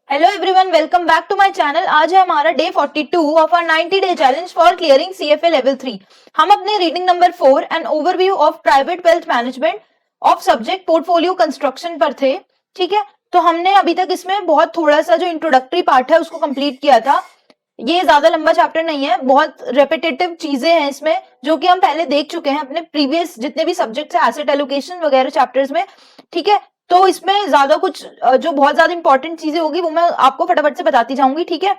Hello everyone, welcome back to my channel. आज है हमारा day 42 of our 90 day challenge for clearing CFA level 3। हम अपने reading number 4 and overview of private wealth management of subject portfolio construction पर थे। ठीक है, तो हमने अभी तक इसमें बहुत थोड़ा सा जो इंट्रोडक्टरी पार्ट है उसको कंप्लीट किया था। ये ज्यादा लंबा चैप्टर नहीं है, बहुत रेपिटेटिव चीजें हैं इसमें जो कि हम पहले देख चुके हैं अपने प्रीवियस जितने भी सब्जेक्ट्स है, एसेट एलोकेशन वगैरह चैप्टर्स में। ठीक है, तो इसमें ज्यादा कुछ जो बहुत ज्यादा इंपॉर्टेंट चीजें होगी वो मैं आपको फटाफट से बताती जाऊंगी। ठीक है,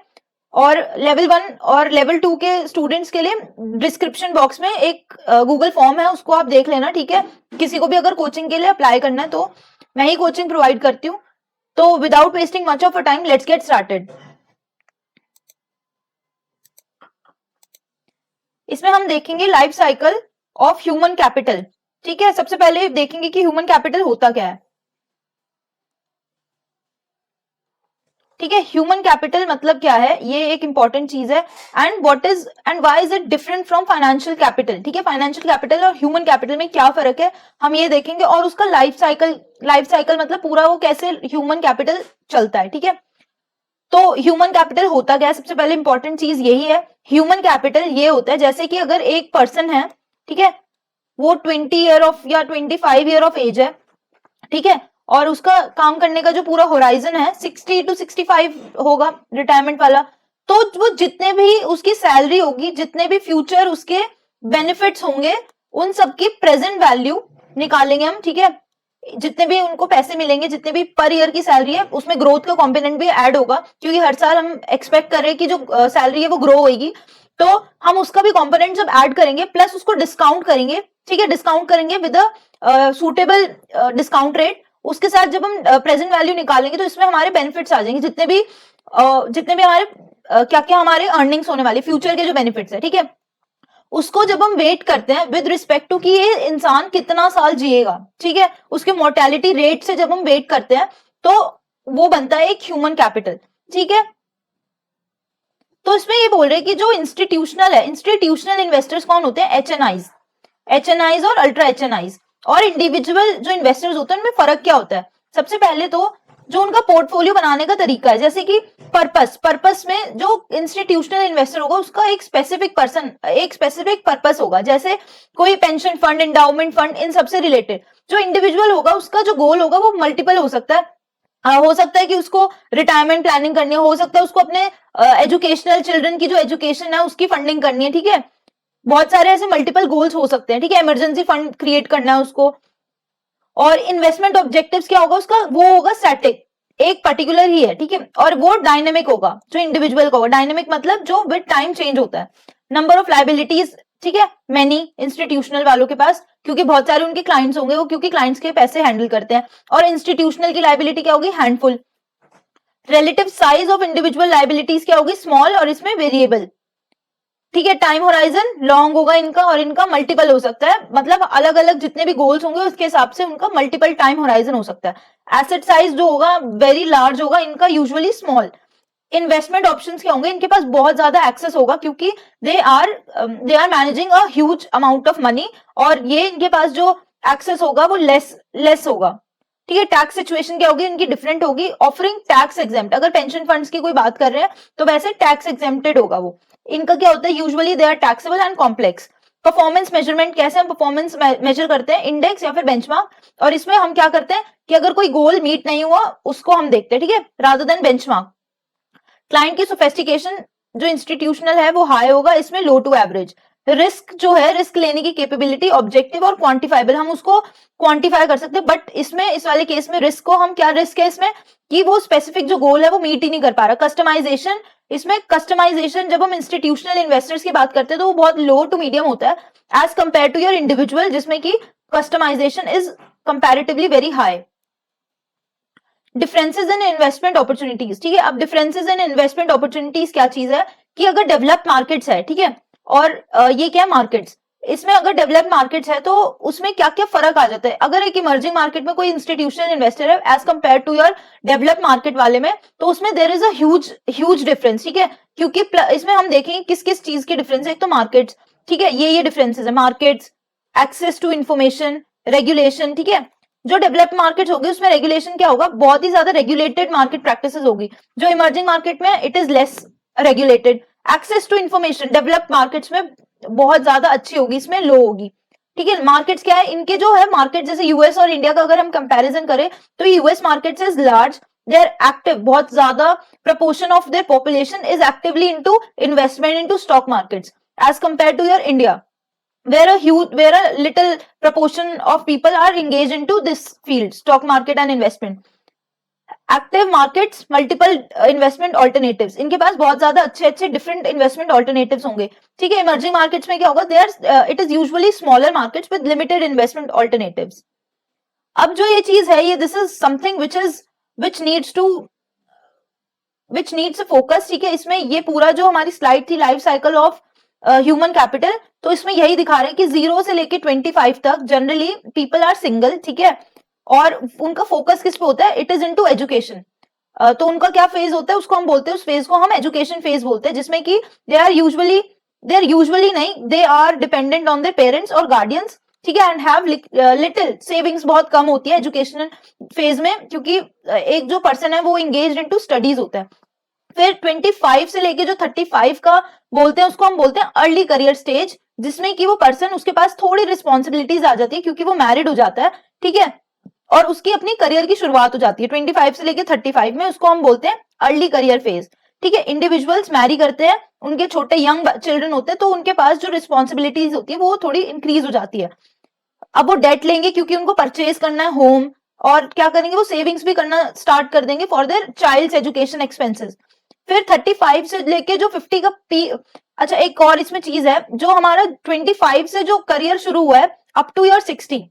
और लेवल 1 और लेवल 2 के स्टूडेंट्स के लिए डिस्क्रिप्शन बॉक्स में एक गूगल फॉर्म है, उसको आप देख लेना। ठीक है, किसी को भी अगर कोचिंग के लिए अप्लाई करना है तो मैं ही कोचिंग प्रोवाइड करती हूँ। तो without wasting much of a time, let's get started. इसमें हम देखेंगे life cycle of human capital. ठीक है, सबसे पहले देखेंगे कि ह्यूमन कैपिटल होता क्या है। ठीक है, ह्यूमन कैपिटल मतलब क्या है, ये एक इंपॉर्टेंट चीज है। And what is and why is it different from financial capital. ठीक है, फाइनेंशियल कैपिटल और ह्यूमन कैपिटल में क्या फर्क है हम ये देखेंगे, और उसका लाइफ साइकिल मतलब पूरा वो कैसे ह्यूमन कैपिटल चलता है। ठीक है, तो ह्यूमन कैपिटल होता क्या है, सबसे पहले इंपॉर्टेंट चीज यही है। ह्यूमन कैपिटल ये होता है जैसे कि अगर एक पर्सन है, ठीक है, वो 20 ईयर ऑफ या 25 ईयर ऑफ एज है, ठीक है, और उसका काम करने का जो पूरा होराइजन है 60 to 65 होगा रिटायरमेंट वाला। तो वो जितने भी उसकी सैलरी होगी, जितने भी फ्यूचर उसके बेनिफिट्स होंगे, उन सबकी प्रेजेंट वैल्यू निकालेंगे हम। ठीक है, जितने भी उनको पैसे मिलेंगे, जितने भी पर ईयर की सैलरी है, उसमें ग्रोथ का कॉम्पोनेंट भी ऐड होगा, क्योंकि हर साल हम एक्सपेक्ट कर रहे हैं कि जो सैलरी है वो ग्रो होगी। तो हम उसका भी कॉम्पोनेंट जब ऐड करेंगे प्लस उसको डिस्काउंट करेंगे। ठीक है, डिस्काउंट करेंगे विद सूटेबल डिस्काउंट रेट। उसके साथ जब हम प्रेजेंट वैल्यू निकालेंगे तो इसमें हमारे बेनिफिट्स आ जाएंगे, जितने भी हमारे क्या क्या हमारे अर्निंग्स होने वाली फ्यूचर के जो बेनिफिट्स है। ठीक है, उसको जब हम वेट करते हैं विद रिस्पेक्ट टू कि ये इंसान कितना साल जिएगा, ठीक है, उसके मोर्टेलिटी रेट से जब हम वेट करते हैं तो वो बनता है एक ह्यूमन कैपिटल। ठीक है, तो इसमें ये बोल रहे हैं कि जो इंस्टीट्यूशनल है, इंस्टीट्यूशनल इन्वेस्टर्स कौन होते हैं, एचएनआईज और अल्ट्रा एचएनआईज। और इंडिविजुअल जो इन्वेस्टर्स होते हैं उनमें फर्क क्या होता है। सबसे पहले तो जो उनका पोर्टफोलियो बनाने का तरीका है, जैसे कि पर्पस में जो इंस्टीट्यूशनल इन्वेस्टर होगा उसका एक स्पेसिफिक पर्पस होगा, जैसे कोई पेंशन फंड, एंडाउमेंट फंड, इन सबसे रिलेटेड। जो इंडिविजुअल होगा उसका जो गोल होगा वो मल्टीपल हो सकता है। हो सकता है कि उसको रिटायरमेंट प्लानिंग करनी हो सकता है उसको अपने एजुकेशनल चिल्ड्रन की जो एजुकेशन है उसकी फंडिंग करनी है। ठीक है, बहुत सारे ऐसे मल्टीपल गोल्स हो सकते हैं। ठीक है, इमरजेंसी फंड क्रिएट करना है उसको। और इन्वेस्टमेंट ऑब्जेक्टिव्स क्या होगा उसका, वो होगा स्टैटिक, एक पर्टिकुलर ही है। ठीक है, और वो डायनेमिक होगा, जो इंडिविजुअल का होगा। डायनेमिक मतलब जो विद टाइम चेंज होता है। नंबर ऑफ लाइबिलिटीज, ठीक है, मैनी इंस्टीट्यूशनल वालों के पास, क्योंकि बहुत सारे उनके क्लाइंट्स होंगे, वो क्योंकि क्लाइंट्स के पैसे हैंडल करते हैं। और इंस्टीट्यूशनल की लाइबिलिटी क्या होगी, handful. Relative size of individual liabilities क्या होगी, स्मॉल, और इसमें वेरिएबल। ठीक है, टाइम होराइजन लॉन्ग होगा इनका, और इनका मल्टीपल हो सकता है, मतलब अलग अलग जितने भी गोल्स होंगे उसके हिसाब से उनका मल्टीपल टाइम होराइजन हो सकता है। एसेट साइज जो होगा वेरी लार्ज होगा, इनका यूजुअली स्मॉल। इन्वेस्टमेंट ऑप्शंस क्या होंगे, इनके पास बहुत ज्यादा एक्सेस होगा, क्योंकि they are managing a huge amount of money, और ये इनके पास जो एक्सेस होगा वो लेस होगा। ठीक है, टैक्स सिचुएशन क्या होगी इनकी, डिफरेंट होगी। ऑफरिंग टैक्स एग्जेम्प्ट, अगर पेंशन फंड्स की कोई बात कर रहे हैं तो वैसे टैक्स एग्जेम्प्टेड होगा वो। इनका क्या होता है, usually they are taxable and complex. Performance measurement, कैसे हम परफॉर्मेंस मेजर करते हैं, इंडेक्स या फिर बेंचमार्क। और इसमें हम क्या करते हैं कि अगर कोई गोल मीट नहीं हुआ उसको हम देखते हैं, ठीक है, रादर देन बेंचमार्क। क्लाइंट की सोफिस्टिकेशन जो इंस्टीट्यूशनल है वो हाई होगा, इसमें लो टू एवरेज। रिस्क जो है, रिस्क लेने की कैपेबिलिटी ऑब्जेक्टिव और क्वांटिफाइबल, हम उसको क्वांटिफाई कर सकते हैं। बट इसमें इस वाले केस में रिस्क को हम, क्या रिस्क है इसमें कि वो स्पेसिफिक जो गोल है वो मीट ही नहीं कर पा रहा। कस्टमाइजेशन, इसमें कस्टमाइजेशन जब हम इंस्टीट्यूशनल इन्वेस्टर्स की बात करते हैं तो वो बहुत लो टू मीडियम होता है as compare to your individual, जिसमें कि customisation is comparatively very high. Differences in investment opportunities, ठीक है, अब डिफरेंसेस इन इन्वेस्टमेंट अपॉर्चुनिटीज क्या चीज है कि अगर डेवलप्ड मार्केट्स है, ठीक है, और ये क्या है मार्केट्स, इसमें अगर डेवलप्ड मार्केट्स है तो उसमें क्या क्या फर्क आ जाता है। अगर एक इमर्जिंग मार्केट में कोई इंस्टीट्यूशनल इन्वेस्टर है as compare to your developed market वाले में, तो उसमें there is a huge difference. ठीक है, क्योंकि इसमें हम देखेंगे किस किस चीज की डिफरेंस है। एक तो मार्केट्स, ठीक है, ये डिफरेंसेस है, markets, access to information, regulation, ठीक है, जो डेवलप्ड मार्केट होगी उसमें रेगुलेशन क्या होगा, बहुत ही ज्यादा रेगुलेटेड मार्केट प्रैक्टिसेस होगी। जो इमर्जिंग मार्केट में it is less regulated. Access to information developed markets में बहुत ज्यादा अच्छी होगी, इसमें लो होगी। ठीक है, मार्केट्स क्या है इनके, जो है मार्केट जैसे यूएस और इंडिया का अगर हम कंपैरिजन करें तो US market is large, they are active, बहुत ज्यादा proportion of their population is actively into investment into stock markets as compared to your India, where a little proportion of people are engaged into this field, stock market and investment. Active markets, multiple investment alternatives, इनके पास बहुत ज्यादा अच्छे अच्छे different investment alternatives होंगे। ठीक है, emerging markets में क्या होगा, it is usually smaller markets with limited investment alternatives. अब जो ये चीज है, ये this is something which needs a focus। ठीक है, इसमें ये पूरा जो हमारी स्लाइड थी life cycle of human capital, तो इसमें यही दिखा रहे हैं कि 0 से लेके 25 तक जनरली पीपल आर सिंगल। ठीक है, और उनका फोकस किस पे होता है, इट इज इनटू एजुकेशन। तो उनका क्या फेज होता है, उसको हम बोलते हैं, उस फेज को हम एजुकेशन फेज बोलते हैं, जिसमें कि दे आर यूजुअली नहीं, they are dependent on their parents और गार्डियंस। ठीक है, एंड हैव लिटिल सेविंग्स, बहुत कम होती है एजुकेशनल फेज में, क्योंकि एक जो पर्सन है वो इंगेज इनटू स्टडीज होता है। फिर 25 से लेके जो 35 का बोलते हैं उसको हम बोलते हैं अर्ली करियर स्टेज, जिसमें कि वो पर्सन, उसके पास थोड़ी रिस्पॉन्सिबिलिटीज आ जाती है क्योंकि वो मैरिड हो जाता है। ठीक है, और उसकी अपनी करियर की शुरुआत हो जाती है 25 से लेके 35 में, उसको हम बोलते हैं अर्ली करियर फेज। ठीक है, इंडिविजुअल्स मैरी करते हैं, उनके छोटे यंग चिल्ड्रन होते हैं, तो उनके पास जो रिस्पॉन्सिबिलिटीज होती है वो थोड़ी इंक्रीज हो जाती है। अब वो डेट लेंगे क्योंकि उनको परचेज करना है होम, और क्या करेंगे, वो सेविंग्स भी करना स्टार्ट कर देंगे for their child's education expenses. फिर 35 से लेके जो 50 का अच्छा एक और इसमें चीज है, जो हमारा 25 से जो करियर शुरू हुआ है अप टू योर 60,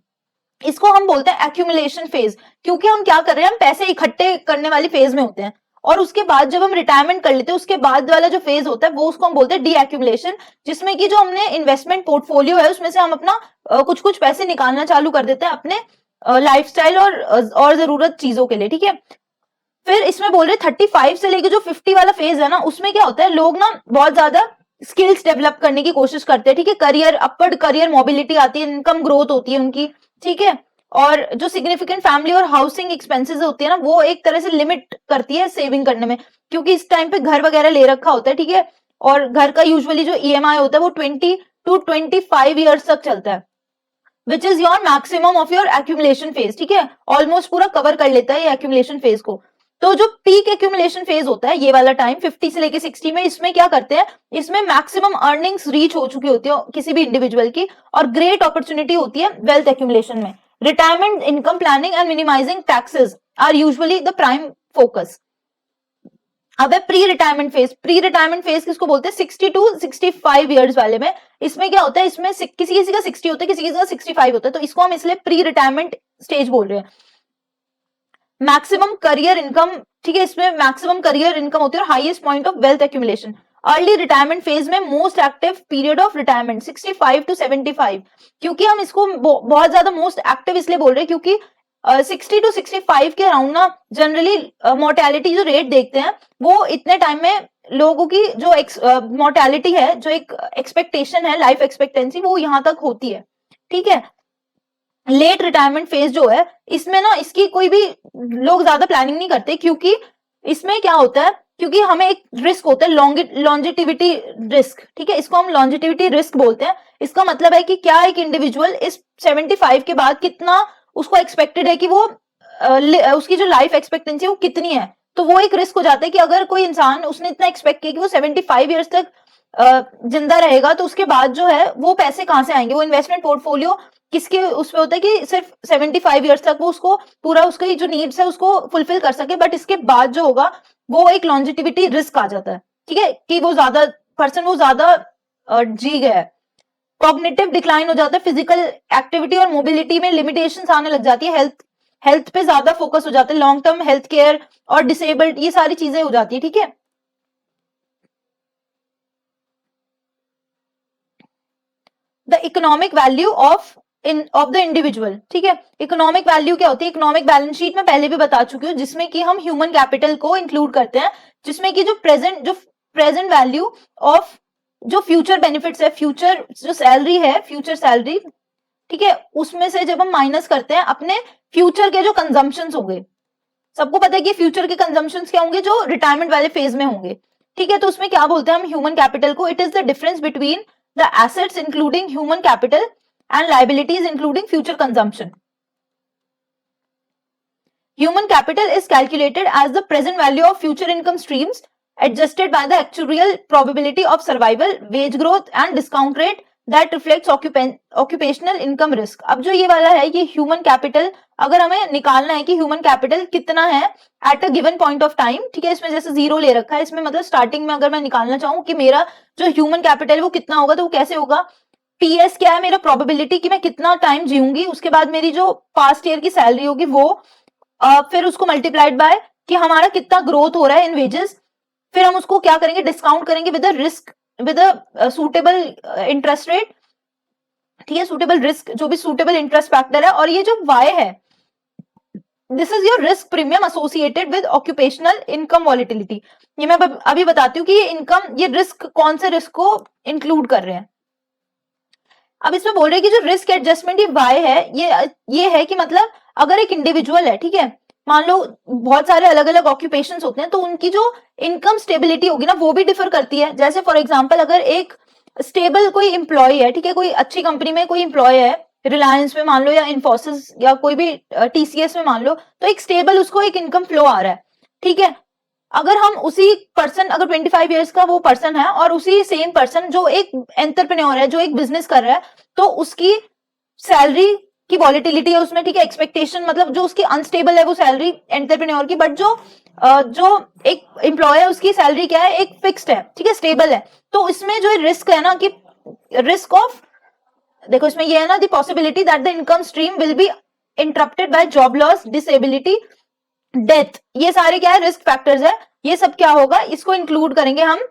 इसको हम बोलते हैं एक्यूमुलेशन फेज, क्योंकि हम क्या कर रहे हैं, हम पैसे इकट्ठे करने वाली फेज में होते हैं। और उसके बाद जब हम रिटायरमेंट कर लेते हैं, उसके बाद वाला जो फेज होता है वो उसको हम बोलते हैं डी एक्यूमुलेशन, जिसमें कि जो हमने इन्वेस्टमेंट पोर्टफोलियो है उसमें से हम अपना कुछ कुछ पैसे निकालना चालू कर देते हैं अपने लाइफस्टाइल और जरूरत चीजों के लिए। ठीक है, फिर इसमें बोल रहे 35 से लेके जो 50 वाला फेज है ना, उसमें क्या होता है, लोग ना बहुत ज्यादा स्किल्स डेवलप करने की कोशिश करते हैं। ठीक है, करियर अपवर्ड करियर मोबिलिटी आती है, इनकम ग्रोथ होती है उनकी। ठीक है, और जो सिग्निफिकेंट फैमिली और हाउसिंग एक्सपेंसेस होती है ना, वो एक तरह से लिमिट करती है सेविंग करने में, क्योंकि इस टाइम पे घर वगैरह ले रखा होता है। ठीक है, और घर का यूजुअली जो ईएमआई होता है वो 20 to 25 ईयर्स तक चलता है, which is your maximum of your accumulation phase. ठीक है, ऑलमोस्ट पूरा कवर कर लेता है ये एक्यूमुलेशन फेज को। तो जो पीक एक्यूमुलेशन फेज होता है, ये वाला टाइम 50 से लेके 60 में, इसमें क्या करते हैं, इसमें मैक्सिमम अर्निंग्स रीच हो चुकी होती है किसी भी इंडिविजुअल की, और ग्रेट अपॉर्चुनिटी होती है वेल्थ एक्यूमुलेशन में। Retirement, income planning and minimising taxes are usually the prime focus. अब है प्री रिटायरमेंट फेज किसको बोलते हैं, 60 to 65 ईयर्स वाले में। इसमें क्या होता है, इसमें किसी किसी का 60 होता है, किसी किसी का 65 होता है, तो इसको हम इसलिए प्री रिटायरमेंट स्टेज बोल रहे हैं। मैक्सिमम करियर इनकम, ठीक है, इसमें मैक्सिमम करियर इनकम होती है और highest point of wealth accumulation. Early retirement phase में most active period of retirement 65 to 75, क्योंकि हम इसको बहुत ज्यादा मोस्ट एक्टिव इसलिए बोल रहे हैं क्योंकि 60 to 65 के अराउंड ना जनरली मोर्टेलिटी जो रेट देखते हैं, वो इतने टाइम में लोगों की जो मोर्टेलिटी है, जो एक एक्सपेक्टेशन है लाइफ एक्सपेक्टेंसी, वो यहाँ तक होती है। ठीक है, लेट रिटायरमेंट फेज जो है, इसमें ना इसकी कोई भी लोग ज्यादा प्लानिंग नहीं करते, क्योंकि इसमें क्या होता है, क्योंकि हमें एक रिस्क होता है लॉन्जिटिविटी रिस्क। ठीक है, इसको हम लॉन्जिटिविटी रिस्क बोलते हैं। इसका मतलब है कि क्या एक इंडिविजुअल इस 75 के बाद कितना उसको एक्सपेक्टेड है कि वो उसकी जो लाइफ एक्सपेक्टेंसी है वो कितनी है, तो वो एक रिस्क हो जाता है कि अगर कोई इंसान, उसने इतना एक्सपेक्ट किया कि वो 75 ईयर्स तक जिंदा रहेगा, तो उसके बाद जो है वो पैसे कहां से आएंगे, वो इन्वेस्टमेंट पोर्टफोलियो किसके उस पे होता है कि सिर्फ 75 ईयर्स तक वो उसको पूरा उसकी जो नीड्स है उसको फुलफिल कर सके, बट इसके बाद जो होगा वो एक लॉन्जिटिविटी रिस्क आ जाता है। ठीक है, कि वो ज्यादा जी गया है। कॉग्निटिव डिक्लाइन हो जाता है, फिजिकल एक्टिविटी और मोबिलिटी में लिमिटेशंस आने लग जाती है, हेल्थ पे ज्यादा फोकस हो जाता है, लॉन्ग टर्म हेल्थ केयर और डिसेबल्ड, ये सारी चीजें हो जाती है। ठीक है, the economic value of the individual. ठीक है, इकोनॉमिक वैल्यू क्या होती है, इकोनॉमिक बैलेंस शीट में पहले भी बता चुकी हूँ, जिसमें कि हम ह्यूमन कैपिटल को इंक्लूड करते हैं, जिसमें कि जो प्रेजेंट वैल्यू ऑफ जो फ्यूचर बेनिफिट्स है, फ्यूचर जो सैलरी है, फ्यूचर सैलरी ठीक है, उसमें से जब हम माइनस करते हैं अपने फ्यूचर के जो कंजम्पशंस होंगे, सबको पता है कि फ्यूचर के कंजम्पशंस क्या होंगे, जो रिटायरमेंट वाले फेज में होंगे। ठीक है, तो उसमें क्या बोलते हैं हम ह्यूमन कैपिटल को, it is the difference between the assets including human capital and liabilities including future consumption. Human capital is calculated as the present value of future income streams adjusted by the actuarial probability of survival, wage growth and discount rate that reflects occupational income risk। अब जो ये वाला है, ये human capital, अगर हमें निकालना है कि ह्यूमन कैपिटल कितना है at a given point of time, ठीक है, इसमें जैसे 0 ले रखा है, इसमें मतलब स्टार्टिंग में अगर मैं निकालना चाहूँ कि मेरा जो ह्यूमन कैपिटल वो कितना होगा, तो वो कैसे होगा, PS क्या है, मेरा प्रोबेबिलिटी कि मैं कितना टाइम जीऊंगी, उसके बाद मेरी जो पास्ट ईयर की सैलरी होगी वो, फिर उसको मल्टीप्लाइड बाय कि हमारा कितना ग्रोथ हो रहा है इन वेजेस, फिर हम उसको क्या करेंगे, डिस्काउंट करेंगे with risk, with suitable interest rate. ठीक है, सूटेबल रिस्क, जो भी सूटेबल इंटरेस्ट फैक्टर है, और ये जो Y है, this is your risk premium associated with occupational income volatility. ये मैं अभी बताती हूँ कि ये इनकम, ये रिस्क कौन से रिस्क को इंक्लूड कर रहे हैं। अब इसमें बोल रहे हैं कि जो रिस्क एडजस्टमेंट ये Y है, ये है कि मतलब अगर एक इंडिविजुअल है, ठीक है, मान लो बहुत सारे अलग अलग ऑक्यूपेशंस होते हैं, तो उनकी जो इनकम स्टेबिलिटी होगी ना, वो भी डिफर करती है। जैसे फॉर एग्जांपल अगर एक स्टेबल कोई एम्प्लॉय है, ठीक है, कोई अच्छी कंपनी में कोई एम्प्लॉय है, रिलायंस में मान लो, या इन्फोसिस, या कोई भी TCS में मान लो, तो एक स्टेबल उसको एक इनकम फ्लो आ रहा है। ठीक है, अगर हम उसी पर्सन, अगर 25 इयर्स का वो पर्सन है और उसी सेम पर्सन जो एक एंटरप्रेन्योर है, जो एक बिजनेस कर रहा है, तो उसकी सैलरी की वॉलिटिलिटी है उसमें, ठीक है, एक्सपेक्टेशन, मतलब जो उसकी अनस्टेबल है वो सैलरी एंटरप्रेन्योर की, बट जो एक एम्प्लॉय है उसकी सैलरी क्या है, एक फिक्स्ड है, ठीक है, स्टेबल है। तो इसमें जो रिस्क है ना, कि रिस्क ऑफ, देखो इसमें ये है ना, the possibility that the income stream will be interrupted by job loss, disability, death, ये सारे क्या है, रिस्क फैक्टर्स है। ये सब क्या होगा, इसको इंक्लूड करेंगे हम,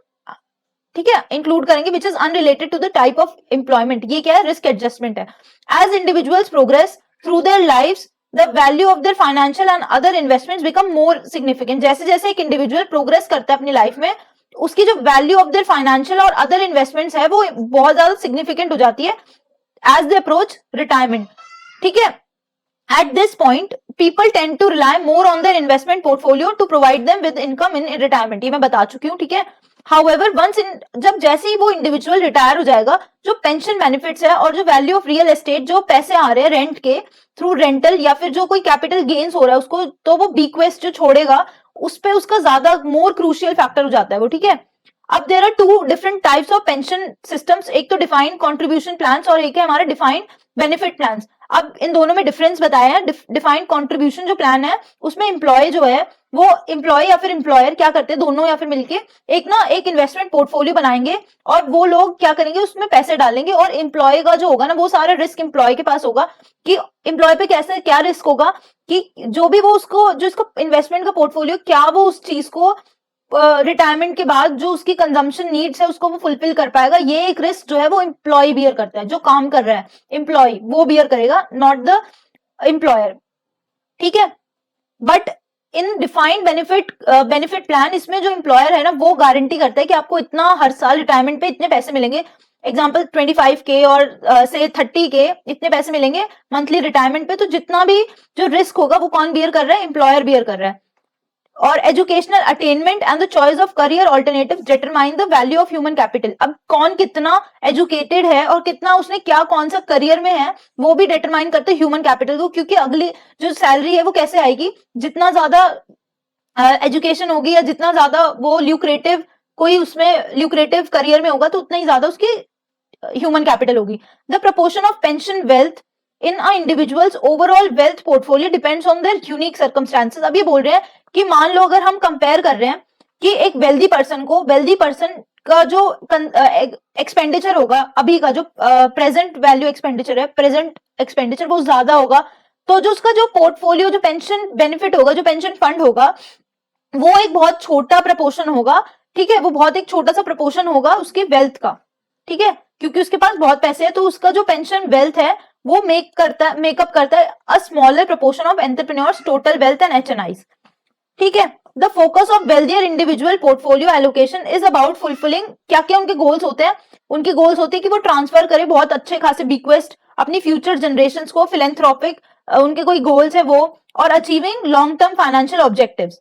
ठीक है, इंक्लूड करेंगे which is unrelated to the type of employment. ये क्या है, रिस्क एडजस्टमेंट है। As individuals progress through their lives, the value of their financial and other investments become more significant. जैसे जैसे एक इंडिविजुअल प्रोग्रेस करता है अपनी लाइफ में, उसकी जो वैल्यू ऑफ देयर फाइनेंशियल और अदर इन्वेस्टमेंट्स है वो बहुत ज्यादा सिग्निफिकेंट हो जाती है एज दे अप्रोच रिटायरमेंट। ठीक है, at this point people tend to rely more on their investment portfolio to provide them with income in retirement। ये मैं बता चुकी हूँ, ठीक है। However, जब जैसे ही वो इंडिविजुअल रिटायर हो जाएगा, जो पेंशन बेनिफिट्स है और जो वैल्यू ऑफ रियल एस्टेट, जो पैसे आ रहे हैं रेंट के थ्रू रेंटल, या फिर जो कोई कैपिटल गेन्स हो रहा है उसको, तो वो बीक्वेस्ट जो छोड़ेगा उस पे उसका ज्यादा मोर क्रूशियल फैक्टर हो जाता है वो। ठीक है, अब there are 2 different types of pension systems, एक तो डिफाइंड कॉन्ट्रीब्यूशन प्लान्स और एक है हमारा डिफाइंड बेनिफिट प्लान्स। अब इन दोनों में डिफरेंस बताया है। डिफाइंड कॉन्ट्रीब्यूशन जो प्लान है उसमें एम्प्लॉय जो है वो, एम्प्लॉय या फिर एम्प्लॉयर क्या करते हैं, दोनों या फिर मिलके एक इन्वेस्टमेंट पोर्टफोलियो बनाएंगे और वो लोग क्या करेंगे, उसमें पैसे डालेंगे, और एम्प्लॉय का जो होगा ना, वो सारा रिस्क एम्प्लॉय के पास होगा कि एम्प्लॉय पे कैसे क्या रिस्क होगा, कि जो भी वो उसको, जो इसका इन्वेस्टमेंट का पोर्टफोलियो, क्या वो उस चीज को रिटायरमेंट के बाद जो उसकी कंजम्पशन नीड्स है उसको वो फुलफिल कर पाएगा। ये एक रिस्क जो है वो एम्प्लॉय बियर करता है, जो काम कर रहा है एम्प्लॉय वो बियर करेगा, नॉट द एम्प्लॉयर। ठीक है, but in defined benefit plan, इसमें जो एम्प्लॉयर है ना वो गारंटी करता है कि आपको इतना हर साल रिटायरमेंट पे इतने पैसे मिलेंगे। एग्जाम्पल 25K और से 30K इतने पैसे मिलेंगे मंथली रिटायरमेंट पे। तो जितना भी जो रिस्क होगा वो कौन बियर कर रहा है, एम्प्लॉयर बियर कर रहा है। और educational attainment and the choice of career alternative determine the value of human capital. अब कौन कितना एजुकेटेड है और कितना उसने क्या कौन सा करियर में है वो भी डिटरमाइन करते हैं ह्यूमन कैपिटल को, क्योंकि अगली जो सैलरी है वो कैसे आएगी, जितना ज्यादा एजुकेशन होगी या जितना ज्यादा वो ल्यूक्रेटिव, कोई उसमें ल्यूक्रेटिव करियर में होगा तो उतना ही ज्यादा उसकी ह्यूमन कैपिटल होगी। The proportion of pension wealth in a individuals overall wealth portfolio depends on their unique circumstances. अब ये बोल रहे हैं कि मान लो अगर हम कंपेयर कर रहे हैं कि एक वेल्दी पर्सन का जो एक्सपेंडिचर होगा, अभी का जो प्रेजेंट वैल्यू एक्सपेंडिचर है, प्रेजेंट एक्सपेंडिचर वो ज्यादा होगा, तो जो उसका जो पोर्टफोलियो, जो पेंशन बेनिफिट होगा, जो पेंशन फंड होगा, वो एक बहुत छोटा प्रपोर्शन होगा। ठीक है, वो बहुत एक छोटा सा प्रपोर्शन होगा उसके वेल्थ का। ठीक है, क्योंकि उसके पास बहुत पैसे है, तो उसका जो पेंशन वेल्थ है वो मेकअप करता है a smaller proportion of entrepreneurs total wealth and HNIs। ठीक है, the focus of wealthier individual portfolio allocation is about fulfilling, क्या क्या उनके गोल्स होते हैं, उनके गोल्स होते हैं कि वो ट्रांसफर करे बहुत अच्छे खासे बीक्वेस्ट अपनी फ्यूचर जनरेशन को, फिलेंथ्रोपिक उनके कोई गोल्स है वो, और achieving long term financial objectives.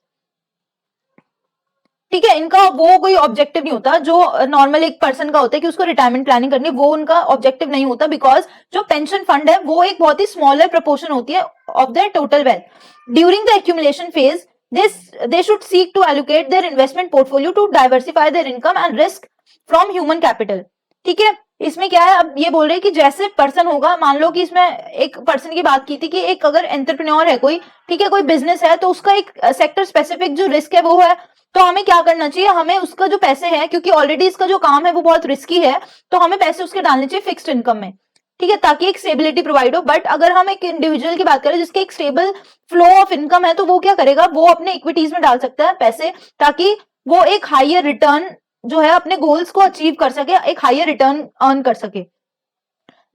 ठीक है, इनका वो कोई ऑब्जेक्टिव नहीं होता जो नॉर्मल एक पर्सन का होता है कि उसको रिटायरमेंट प्लानिंग करनी है, वो उनका ऑब्जेक्टिव नहीं होता, बिकॉज जो पेंशन फंड है वो एक बहुत ही स्मॉलर प्रोपोर्शन होती है of their total wealth. During the accumulation phase they should seek to allocate their investment portfolio to diversify their income and risk from human capital। ठीक है, इसमें क्या है, अब ये बोल रहे हैं कि जैसे पर्सन होगा, मान लो कि इसमें एक पर्सन की बात की थी कि एक अगर एंटरप्रेन्योर है कोई, ठीक है, कोई बिजनेस है, तो उसका एक सेक्टर स्पेसिफिक जो रिस्क है वो है, तो हमें क्या करना चाहिए, हमें उसका जो पैसे है, क्योंकि ऑलरेडी इसका जो काम है वो बहुत रिस्की है, तो हमें पैसे उसके डालने चाहिए फिक्स्ड इनकम में, ठीक है, ताकि एक स्टेबिलिटी प्रोवाइड हो। बट अगर हम एक इंडिविजुअल की बात करें जिसके एक स्टेबल फ्लो ऑफ इनकम है, तो वो क्या करेगा, वो अपने इक्विटीज में डाल सकता है पैसे, ताकि वो एक हायर रिटर्न जो है अपने गोल्स को अचीव कर सके, एक हायर रिटर्न अर्न कर सके।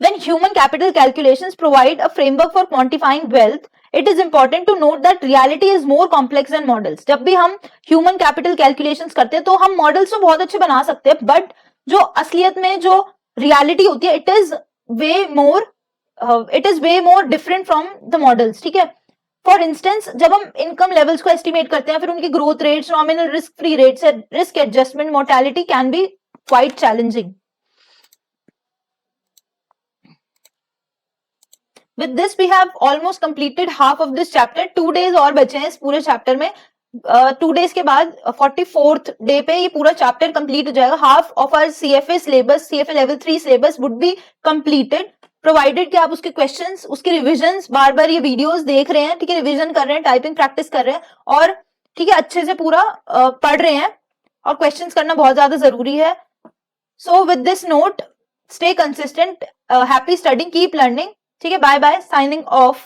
When human capital calculations provide a framework for quantifying wealth, it is important to note that reality is more complex than models। जब भी हम human capital calculations करते हैं तो हम मॉडल्स तो बहुत अच्छे बना सकते हैं, बट जो असलियत में जो रियलिटी होती है, it is way more different from the models. ठीक है, फॉर इंस्टेंस जब हम इनकम लेवल्स को एस्टिमेट करते हैं, फिर उनकी growth rates, nominal risk free rates, risk adjustment, mortality can be quite challenging. With this we have almost completed half of this chapter। 2 days और बचे हैं इस पूरे चैप्टर में। 2 days के बाद 44th डे पे ये पूरा चैप्टर कंप्लीट हो जाएगा। Half of our CFA syllabus, CFA level 3 syllabus would be completed, provided कि आप उसके क्वेश्चंस, उसके रिविजन्स, बार बार ये वीडियोस देख रहे हैं, ठीक है, रिविजन कर रहे हैं, टाइपिंग प्रैक्टिस कर रहे हैं, और ठीक है अच्छे से पूरा पढ़ रहे हैं, और क्वेश्चंस करना बहुत ज्यादा जरूरी है। So with this note, stay consistent, happy studying, keep learning. ठीक है, बाय बाय, साइनिंग ऑफ।